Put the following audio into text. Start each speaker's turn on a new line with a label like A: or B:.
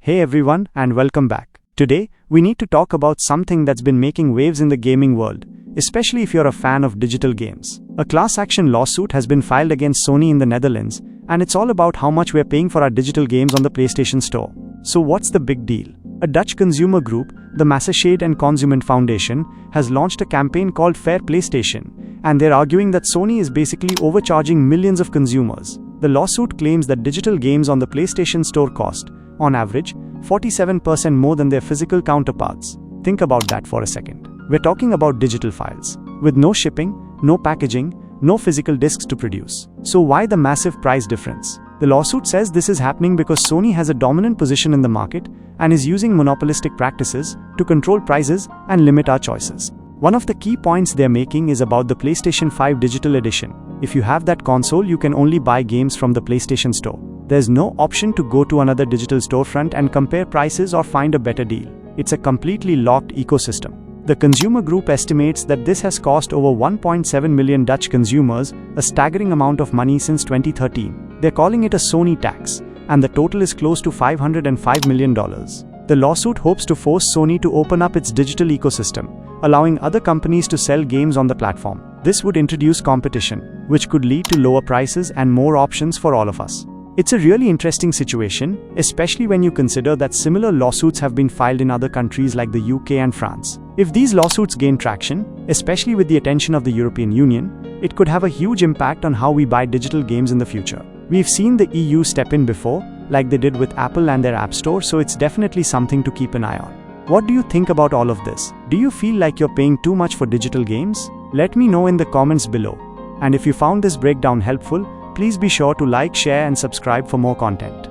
A: Hey everyone, and welcome back. Today, we need to talk about something that's been making waves in the gaming world, especially if you're a fan of digital games. A class action lawsuit has been filed against Sony in the Netherlands, and it's all about how much we're paying for our digital games on the PlayStation Store. So what's the big deal? A Dutch consumer group, the SUED and Consument Foundation, has launched a campaign called Fair PlayStation, and they're arguing that Sony is basically overcharging millions of consumers. The lawsuit claims that digital games on the PlayStation Store cost, on average, 47% more than their physical counterparts. Think about that for a second. We're talking about digital files, with no shipping, no packaging, no physical discs to produce. So why the massive price difference? The lawsuit says this is happening because Sony has a dominant position in the market and is using monopolistic practices to control prices and limit our choices. One of the key points they're making is about the PlayStation 5 Digital Edition. If you have that console, you can only buy games from the PlayStation Store. There's no option to go to another digital storefront and compare prices or find a better deal. It's a completely locked ecosystem. The consumer group estimates that this has cost over 1.7 million Dutch consumers a staggering amount of money since 2013. They're calling it a Sony Tax, and the total is close to $505 million. The lawsuit hopes to force Sony to open up its digital ecosystem, allowing other companies to sell games on the platform. This would introduce competition, which could lead to lower prices and more options for all of us. It's a really interesting situation, especially when you consider that similar lawsuits have been filed in other countries like the UK and France. If these lawsuits gain traction, especially with the attention of the European Union, it could have a huge impact on how we buy digital games in the future. We've seen the EU step in before, like they did with Apple and their App Store, so it's definitely something to keep an eye on. What do you think about all of this? Do you feel like you're paying too much for digital games? Let me know in the comments below. And if you found this breakdown helpful, please be sure to like, share and subscribe for more content.